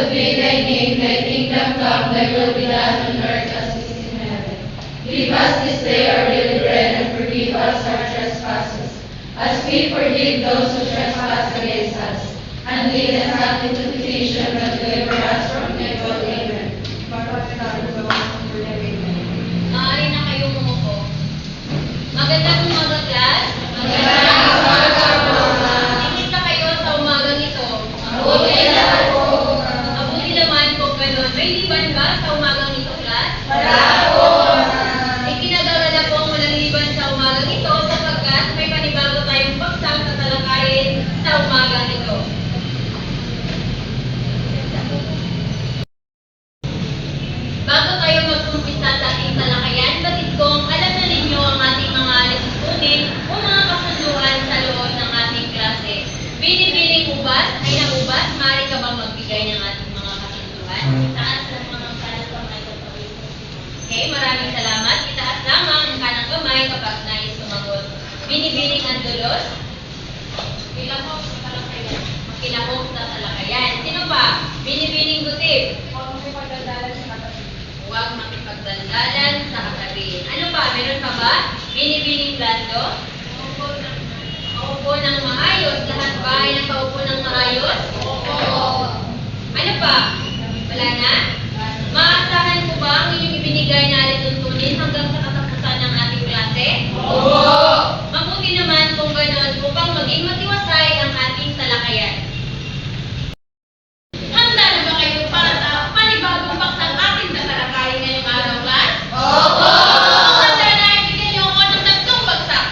Hallowed be thy name, thy kingdom come, thy will be done on earth as it is in heaven. Give us this day our daily bread, and forgive us our trespasses, as we forgive those who trespass against us. And lead us not into temptation, but deliver us from evil. Amen. Maaari na kayong umupo. Magandang umaga, class. Magandang umaga po, ma'am. Kumusta kayo sa umagang ito? Mabuti naman po. Mabuti naman po ganun. May liban ba sa umagang ito, class? Wala po, ma'am. Ikinagagala po ang walang liban sa umagang ito sapagkat may panibago tayong paksang tatalakayin sa umagang ito. Bago tayo mag-umpisa sa ating talakayan, batid kong alam na ninyo ang ating mga lisusunin o mga kasunduan sa loob ng ating klase. Binibining ubas ay naubas, maaari ka bang magbigay ng ating mga kasunduan? Itaas lang mga kanang kamay kapag okay, maraming salamat. Itaas lamang ang kanang kamay kapag nais sumagot. Binibining ang dulos. Kilahok sa talakayan. Makilahok sa talakayan. Sino pa? Binibining gutib. Huwag makipagdandalan sa katabi. Ano pa? Meron pa ba? Binibining blando? Maupo ng maayos. Lahat ba ay nakaupo ng maayos? Oo. Ano pa? Wala na? Maasahan ko ba ang inyong ibinigay na alituntunin hanggang sa katapusan ng ating klase? Oo. Mabuti naman kung gano'n upang maging matiwasay ang ating talakayan. Handa na ba kayo para sa panibagong paksang ating tatalakayin ngayong araw, class? Opo. Handa na, bigyan niyo ako ng tatlong bagsak.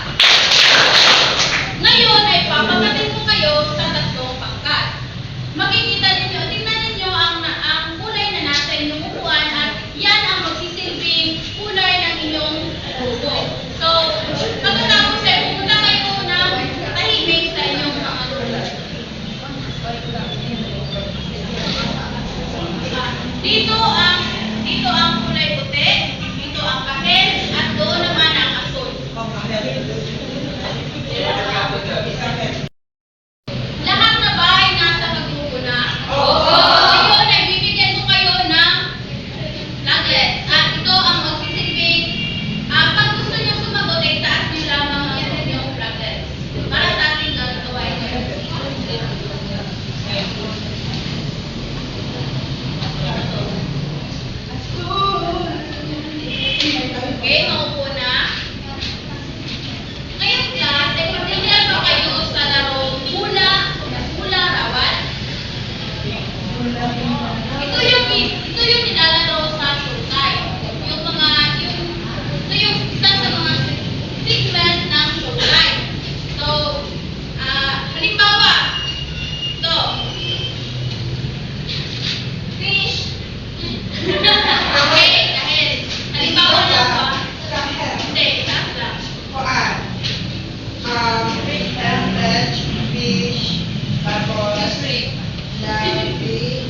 Ngayon ay papagatin ko kayo sa tatlong pangkat. Makikita ninyo, tingnan ninyo ang kulay na nasa inyong upuan at yan ang magsisilbing kulay ng inyong grupo. So, pagkatapos ay pumunta kayo ng tahimik sa inyong mga grupo. Dito ang kulay puti, dito ang kahel, at doon naman ang asul. Lahat na ba ay nasa kagrupo na? Opo. Ngayon ay bibigyan ko kayo ng flaglet. At ito ang magsisilbing, pag gusto niyo sumagot ay taas niyo lamang ang inyong flaglet. Para sa ating gagawin ngayon. Okay, maupo na. Ngayon class, ay pamilyar ba kayo sa larong hula rawan? Ito yung nilalaro sa showtime. Ito yung isa sa mga segment ng showtime. So, halimbawa, ito. Fish. Okay, dahil halimbawa lang ba? Hindi, taas lang. Fish, tapos Fish ring. larvae,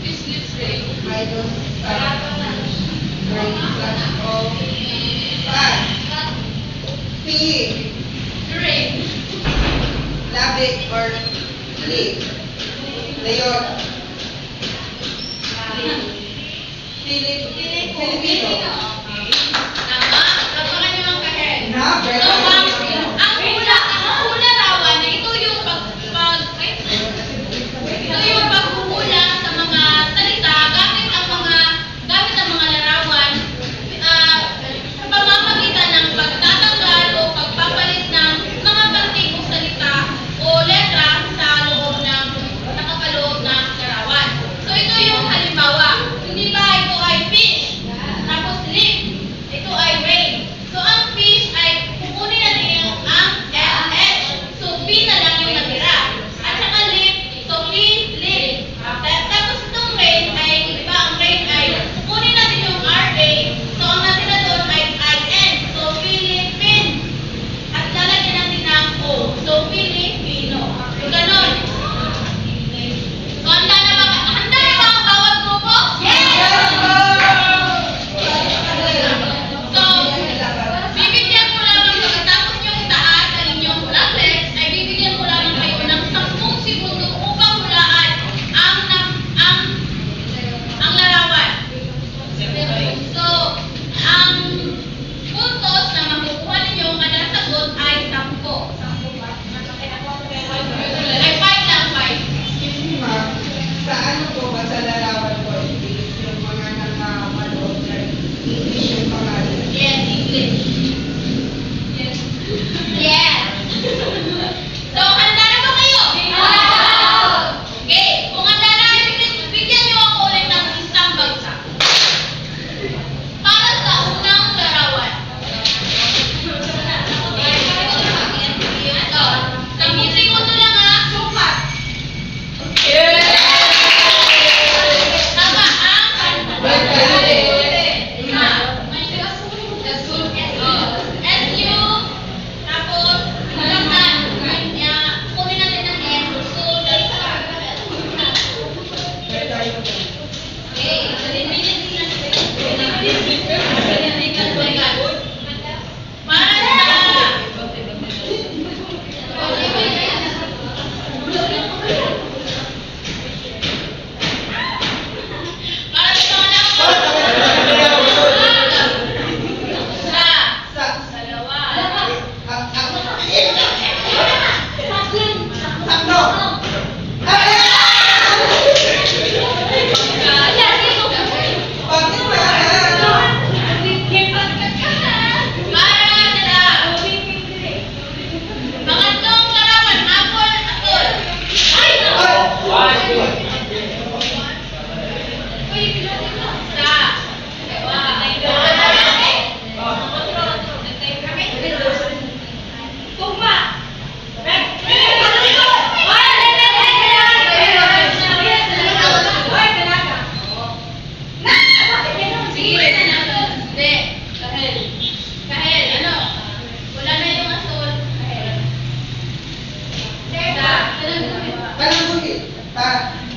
Fish lips ring. idol, brain plus of pig, Ring. labi or lip, leon, Filipino, Tama. Tapakan niyo ang kahel. na, So, ang hula rawan, ito yung paghuhula sa mga salita gamit ang mga larawan sa pamamagitan ng pagtatanggal o pagpapalit ng mga pantigong salita o letra sa loob ng nakakaloob ng larawan. So ito yung halimbawa. Hindi ba ito ay fish, tapos lip,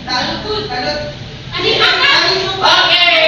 Talot. Ani angkat. Okay.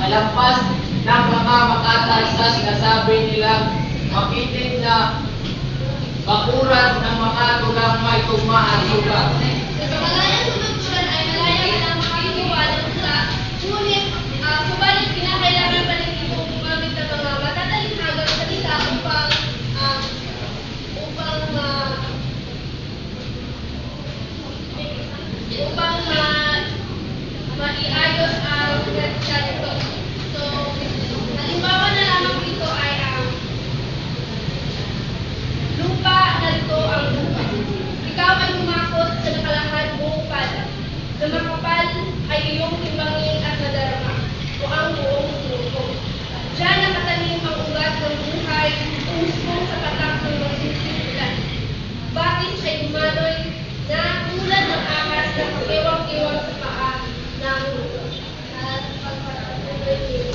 Alampas ng mga makatal sa sinasabi nilang mapitin na bakuran ng mga tulang may tugma at sugat. Sa malayang solusyon ay malaya ng makikitiwala sa ngunit subalit kinakailangan pa rin itong gumamit ng mga matatalinhagang salita upang maiayos ang pinagkita nito. So, halimbawa na lamang dito ay ang lupa na ito ang lupa. Ikaw ay umakot sa nakalahad mong pala. Sa makapal ay iyong timbangin at nadarama o ang buong grupo. Diyan nakatanim ang ugat ng buhay umusbong sa patak ng magsisimpulan. Bakit ay umanoy na tulad ng akas na pakiwang-iwang sa paa ng lupa. At pagpapatuloy.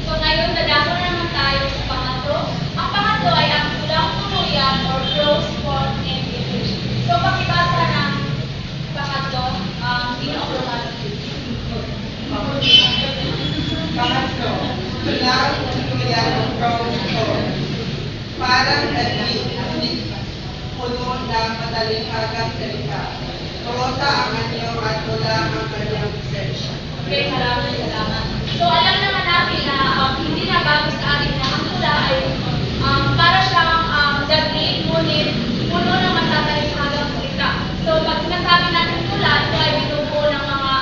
So ngayon, dadako na naman tayo sa pangatlo. Ang pangatlo ay ang kulang tuluyan or close form English. So pakibasa ng pangatlo, ginagawa. Pangatlo, tulang tuluyan ng prose form. Parang naging puno ng matalinghagang salita. Prosa ang anyo at tula ang kanyang lisensya. Okay, maraming salamat. So alam naman natin na hindi na bago sa atin na ang tula ay para siyang daglig, ngunit puno ng matatalinhagang salita. So pag sinasabi natin tula, ito ay binubuo ng mga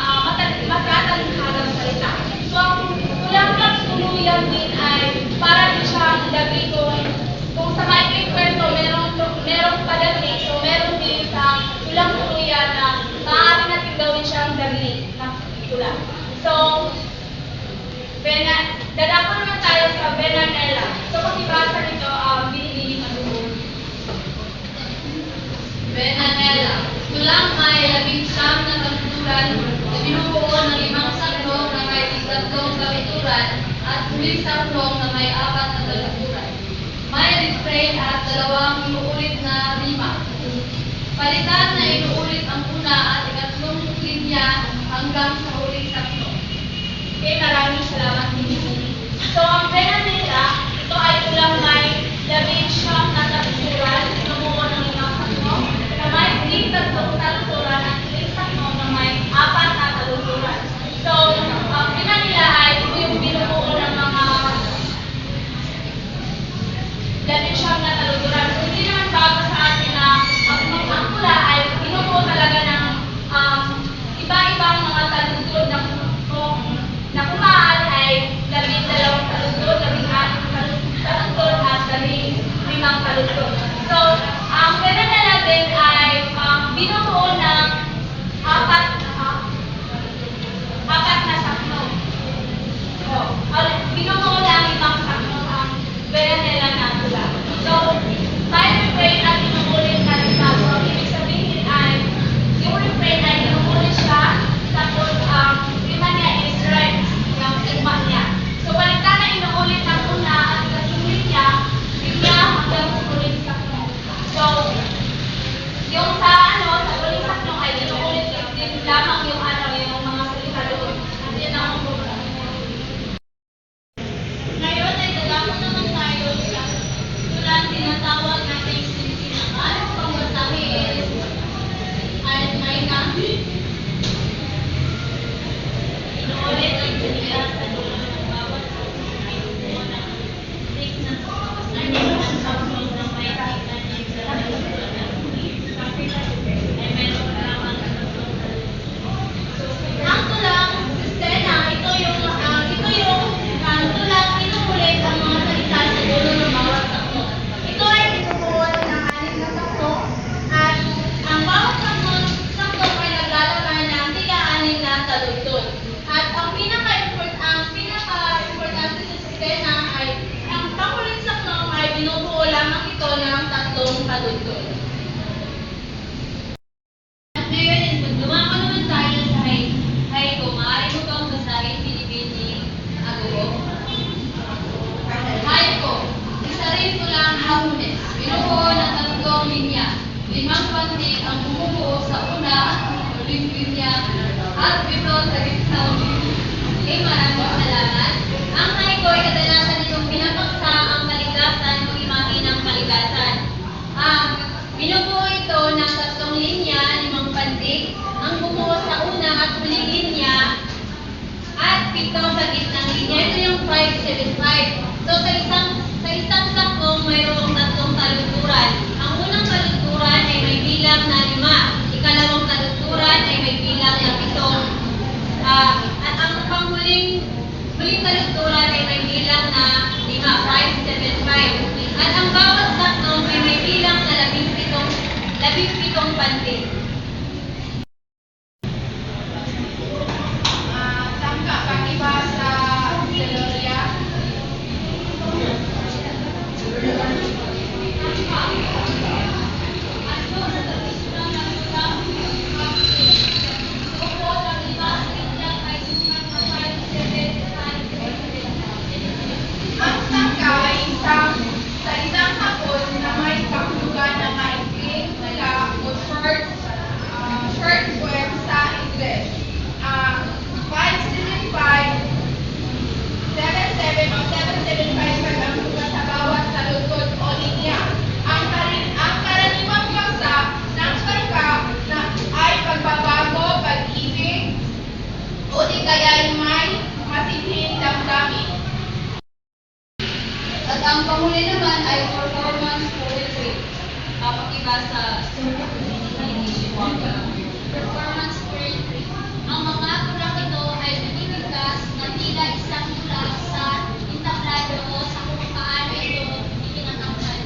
matatalinhagang salita. So ang tulang tuluyan din ay para din siyang daglig kung sa maikling kwento, merong padaglig, so meron din sa tulang tuluyan na maaari natin gawin siyang daglig ng tula. So, dadako naman tayo sa Benanela. So, pakibasa nito, binibili madugo. Benanela. Tulang may 11 na kapitulan na binubuo ng 5 saklong na may 3 kapitulan at 10 saklong na may 4 na kapitulan. May refrain at 2 inuulit na rima. Palitan na inuulit ang una at ikatlong linya hanggang sa huling tatlo. Okay, maraming salamat din. So, ang Benanela, ito ay tulang may 11 na kapitulan, binubuo ng 5 saklo, na may 3 taluturan at 3 saklo na may 4 na taluturan. So, ang Benanela ay ito yung binubuo ng mga pagsalita. Okay, maraming salamat. Ang haiko ay kadalasan itong pinapaksa ang kalikasan o imahe ng kalikasan. Binubuo ito ng 3 linya, 5 pantig, ang bumuo sa una at huling linya, at 7 sa gitnang linya. Ito yung 575. So sa isang sakong mayroong 3 taludturan. Ang unang taludturan ay may bilang na 5. Ikalawang taludturan ay may bilang na 7. At ang huling taludturan ay may bilang na 5, 575. At ang bawat sakong ay may bilang na 17 pantig. Tangka kang iba sa teorya. Ang tangka ay isang salitang hapon na may kahulugan na maikling mula o short form sa English. 575, 77 o 775 pag-abutan sa bawat taludtod o linya. Ang karaniwang paksa ng tangka na ay pagbabago, pag-ibig, o di kaya may matinding damdamin. At ang panghuli naman ay performance poetry. Pakiba sa performance poetry. Ang mga kurang ito ay binibigkas na tila isang tula sa entablado o sa kung paano ito itinatangkal.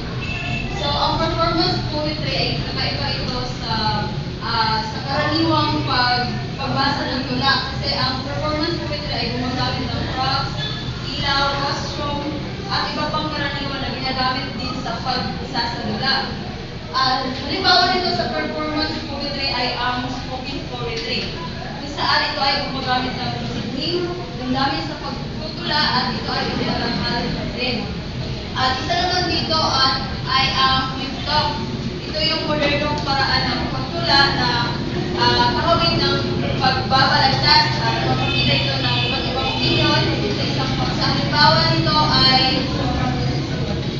So, ang performance poetry ay kakaiba ito sa karaniwang pagbasa ng tula. Kasi ang performance poetry ay gumagamit ng props, ilaw, costume, at iba pang karaniwan na ginagamit din sa pagbasa sa tula. Halimbawa nito sa performance poetry ay ang spoken poetry. Kung saan ito ay gumagamit ng singing, gumamit sa pagtutula, at ito ay inilarangal din. At isa naman dito ay ang flip talk. Ito yung modernong paraan ng pagtula na kahawig ng pagbabalagtas at mapakita ito ng iba't ibang opinion sa isang paksa. Halimbawa nito ay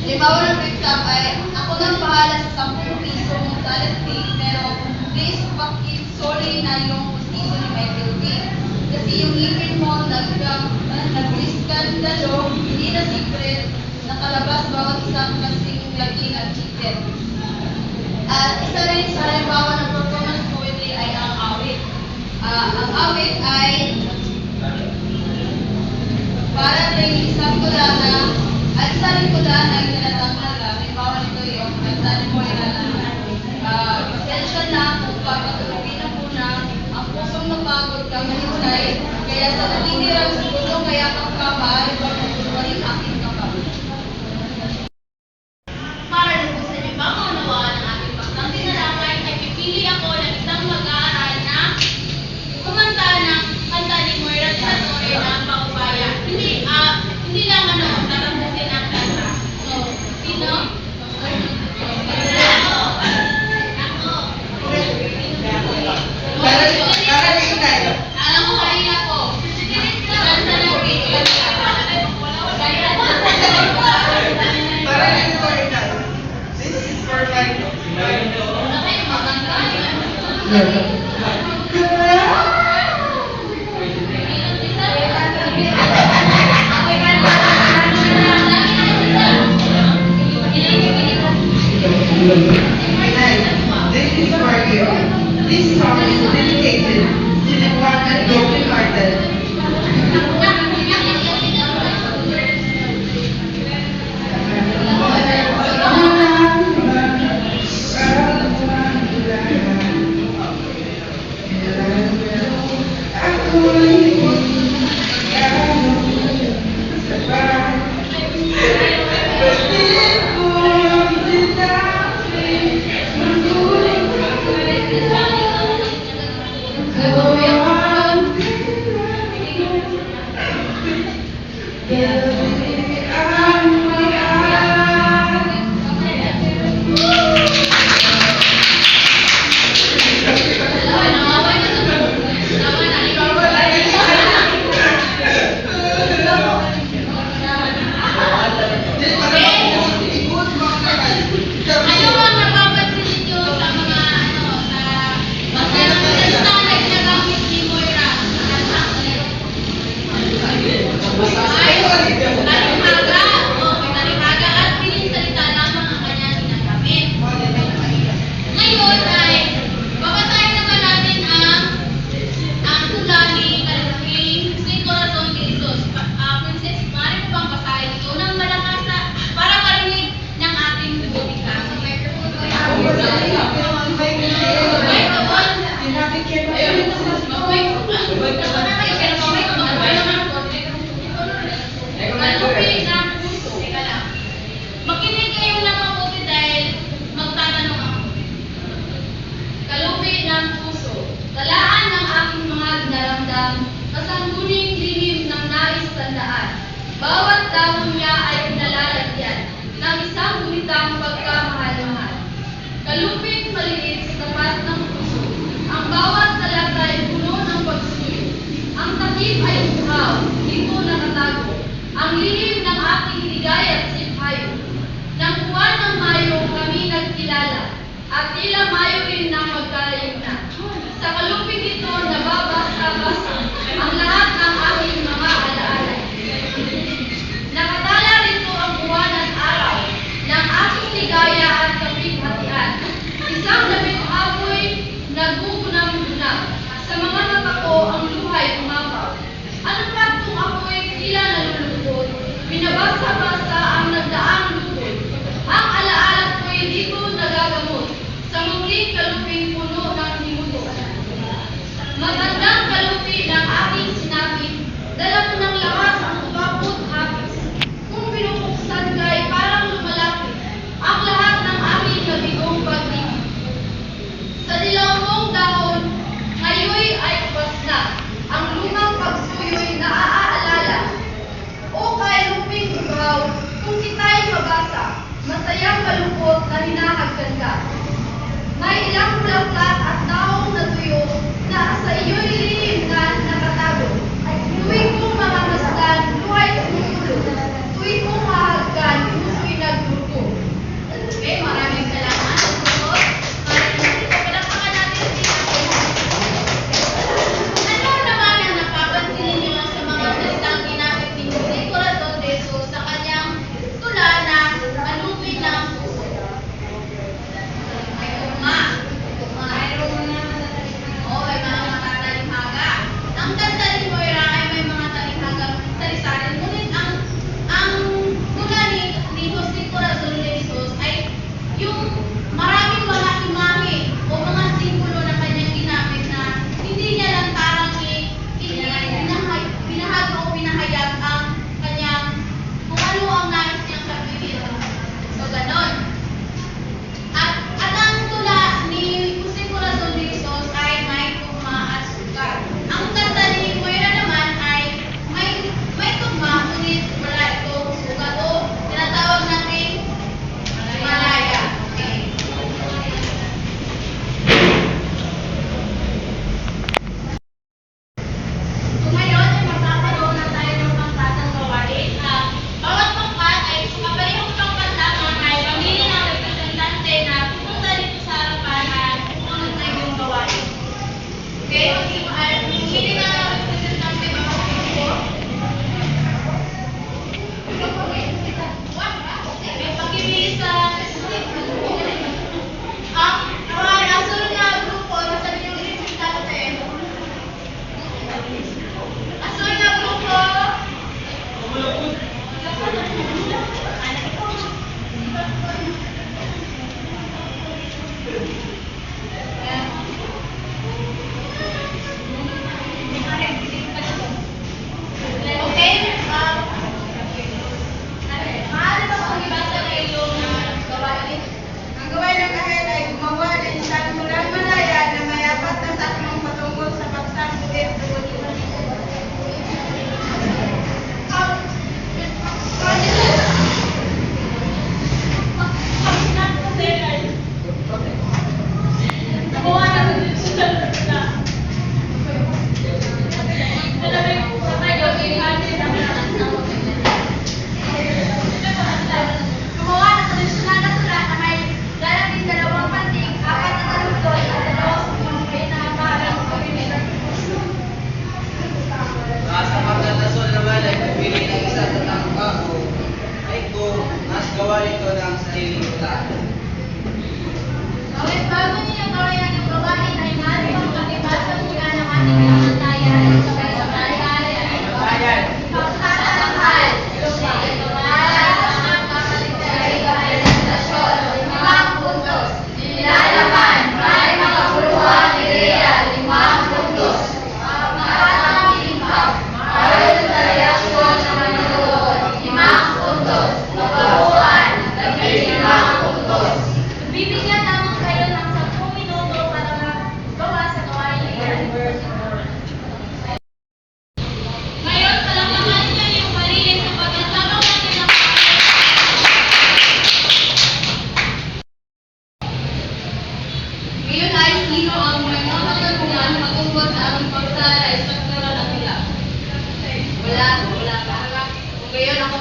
ng flip talk ay ako nang bahala sa 10 piso ng talent fee, pero please pakisoli na yung pustiso ni Michael P. Kasi yung ngipin mo nag-iskandalo, hindi na secret, nakalabas bawat isang kasing laging at chicken. At isa rin sa halimbawa ng performance poetry ay ang awit. Ang awit ay para rin isang tula na at isa rin tula na itinatanggal. Halimbawa nito yung nagtanim mo na pasensya na kung papatulogin na muna ang pusong napagod ka mahintay, kaya sa naninirang siguro kaya kang maaari ba magtulungan aking kapag. Para lubusan niyo ba maunawaan ang ating paksang tinalakay, ay pipili ako ng isang mag-aaral na kumanta ng kanta ni Moira de la Torre na ang Paubaya. Hindi lang tatambusin ang kanta. So, sino? Alam mo kanina po. Kanta ng Rachel. Para dito ito. This is for my This is for you. This song is dedicated to the one and broken-hearted. ikaw, dito nakatago, ang lihim ng aking ligaya at sipayo. Nang buwan ng Mayo kami nagkilala, at tila Mayo rin nang magkalayo na. Sa kaluping ito nababasa-basa ang lahat ng aking mga alaala. Nakatala rito ang buwan at araw ng aking ligaya at kapighatian. Isang labing apoy nagbugunang-gunang. Sa mga mata ko ang luhay umapaw. Ano pa itong ako'y tila nalulungkot? Binabasa-basa ang nagdaang lupot. Ang alaala ko'y dito nagagamot. Sa muling kaluping puno ng himuto. Matanda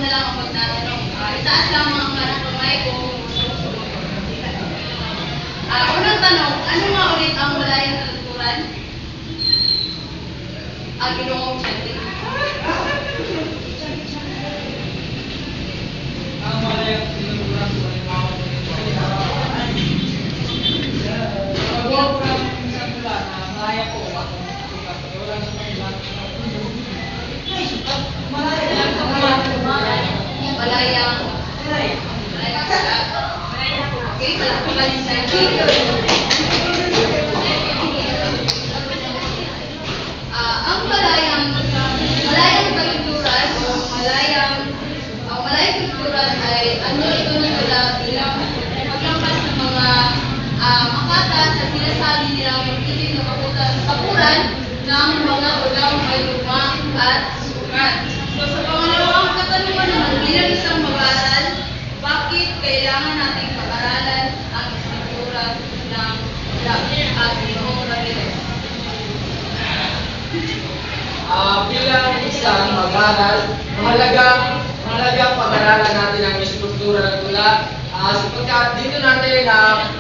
na lang ang magtatanong. Itaas lang ang kanang kamay kung susunod. Unang tanong, ano nga ulit ang malayang talikuran? Ginoong Chente. Ang malayang tinuturan sa pag-walk ng isang tula na malaya po ako. Wala sa kanila. Malayang. Okay, palakpakan yung Chente. Ang malayang talikuran o malayang talikuran ay ano ito na tula bilang paglampas ng mga makata na sinasabi nilang magiging na kapuran ng mga ulang may luma at sukat. So sa pangalawang katanungan naman, bilang isang mag-aaral, bakit kailangan nating pag-aralan ang istruktura ng at Ginoong Ramirez? Bilang isang mag-aaral, mahalagang pag-aralan natin ang istruktura ng tula sapagkat dito natin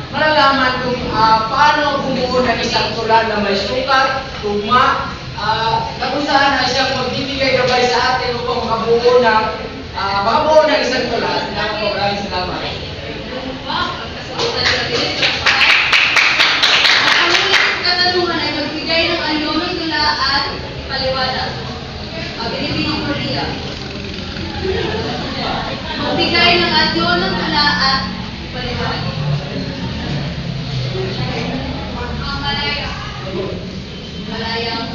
malalaman kung paano bumuo ng isang tula na may sukat, tugma, na kung saan ay siyang magbibigay gabay sa atin upang makabuo ng isang tula. Maraming salamat. Ang ulit katanungan ay magbigay ng anyo ng tula at paliwanag. Binibining Korea. Magbigay ng anyo ng tula at paliwanag. Ang malayang